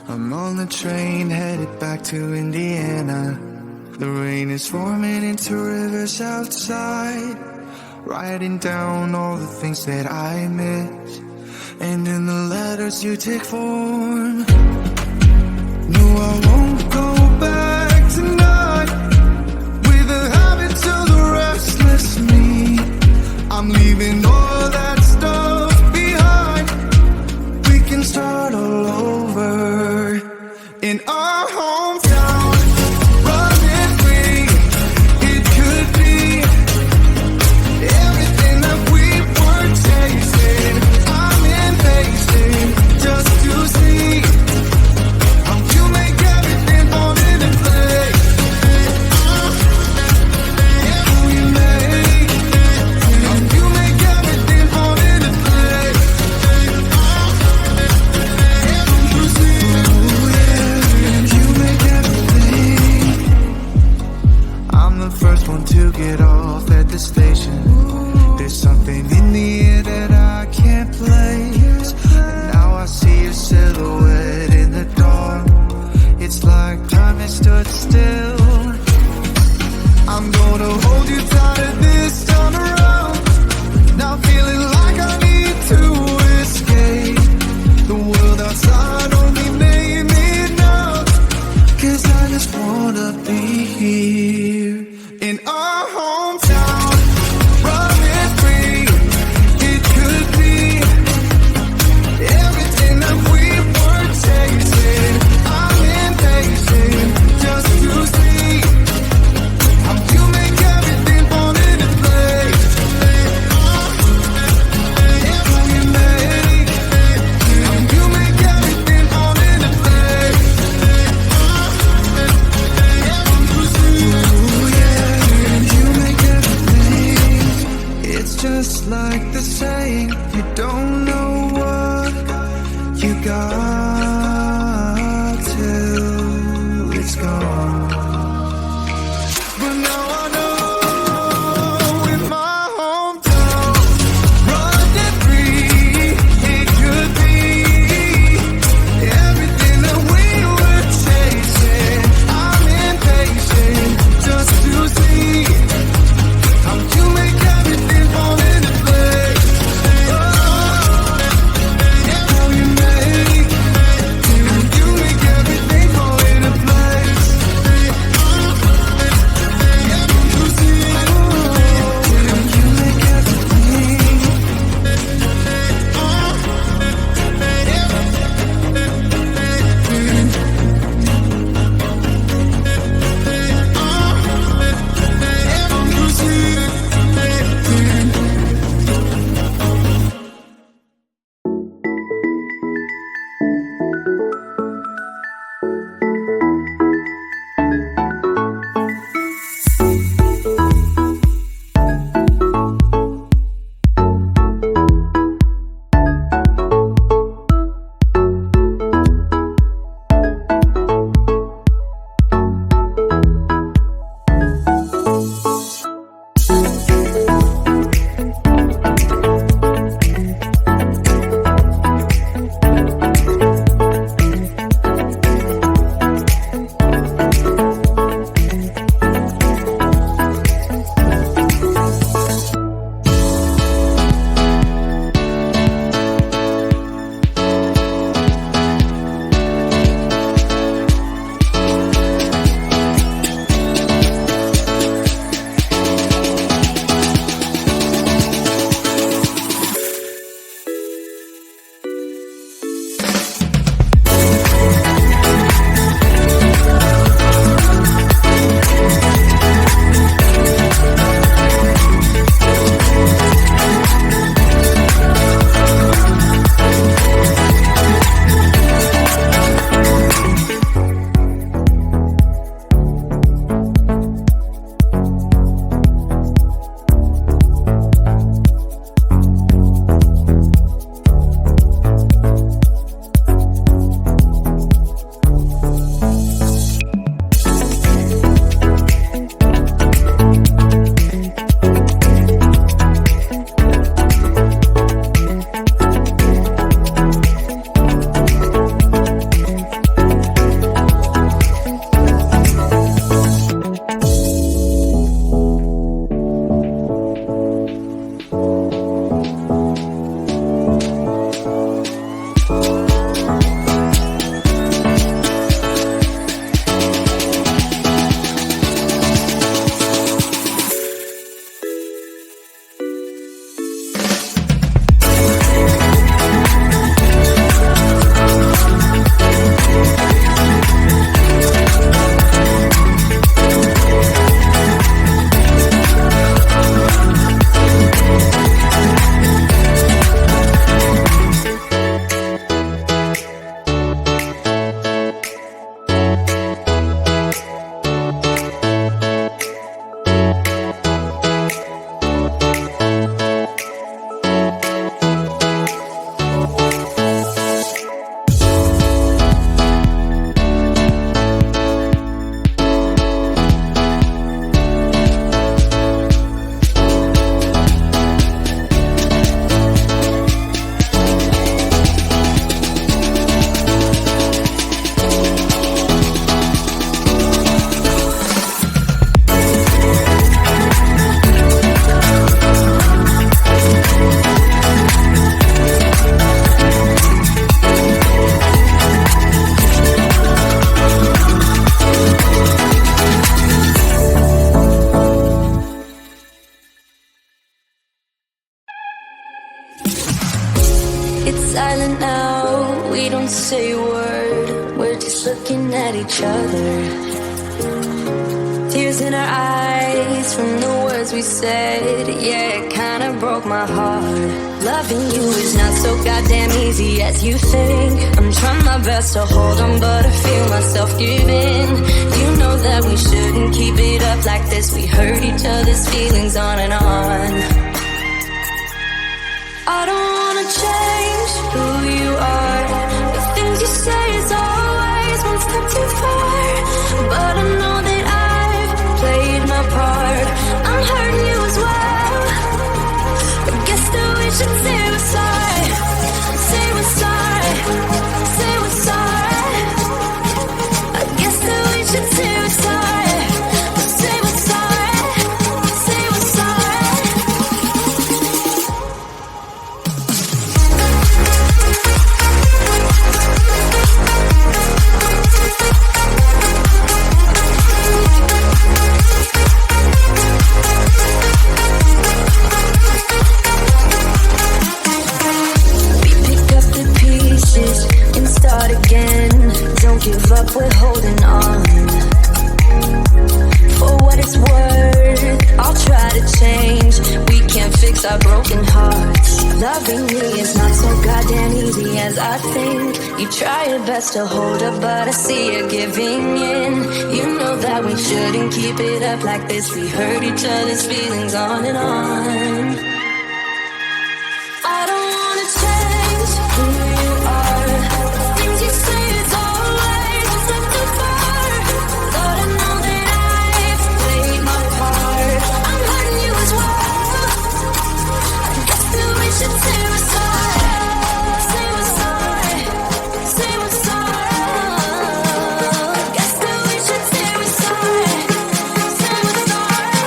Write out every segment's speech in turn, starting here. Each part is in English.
I'm on the train headed back to Indiana. The rain is forming into rivers outside, writing down all the things that I miss, and in the letters you take form. No, I won't go back tonight with the habits of the restless me. I'm leaving all that stuff behind. We can start all over in our hometown. Running free, it could be everything that we were chasing. I'm impatient just to see how you make everything fall into place. How you make everything fall into place. You make everything. I'm the first one to get off at the station. There's something in the air that I can't place, and now I see a silhouette in the dark. It's like time has stood still. I'm gonna hold you tighter this time around. Now feeling like I need to escape. The world outside only made me numb, 'cause I just wanna be here in our hometown. Running free, it could be everything that we were chasing. I'm impatient just to see how you make everything fall into place. How you make everything fall into place. Ooh, yeah, you make everything. It's just like the saying, you don't know what you got till it's gone. But now I know in my hometown, running free, it could be everything that we were chasing. I'm impatient just to see how you make everything fall into place. How you make at each other. Tears in our eyes from the words we said. Yeah, it kinda broke my heart. Loving you is not so goddamn easy as you think. I'm trying my best to hold on, but I feel myself giving. You know that we shouldn't keep it up like this. We hurt each other's feelings on and on. I don't wanna change who you are. The things you say is always one step too far. But I know that I've played my part. I'm hurting you as well. I guess that we should say we're sorry. Say we're sorry. Say we're sorry. I guess that we should say we're sorry. Say we're sorry. Say we're sorry. Start again. Don't give up, we're holding on. For what it's worth, I'll try to change. We can't fix our broken hearts. Loving me is not so goddamn easy as I think. You try your best to hold up, but I see you giving in. You know that we shouldn't keep it up like this. We hurt each other's feelings on and on. I don't wanna change who you are. You say it's always a step too far. But I know that I've played my part. I'm hurting you as well. I guess that we should say we're sorry. Say we're sorry. Say we're sorry. I guess that we should say we're sorry. Say we're sorry.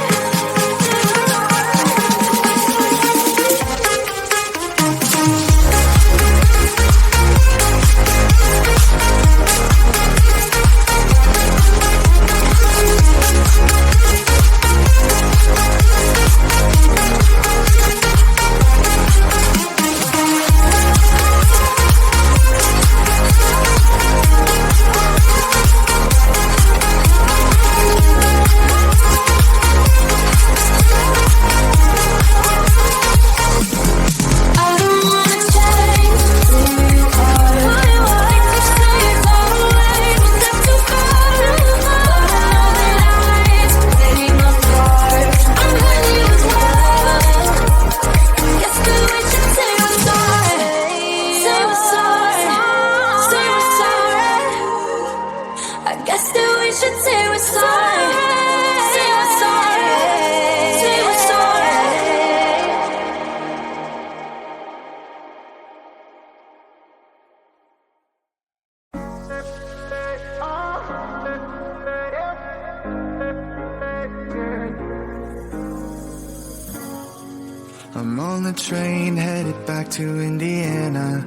I'm on the train headed back to Indiana.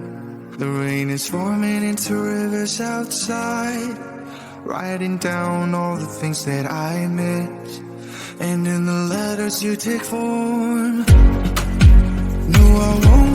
The rain is forming into rivers outside, writing down all the things that I miss, and in the letters you take form. No, I won't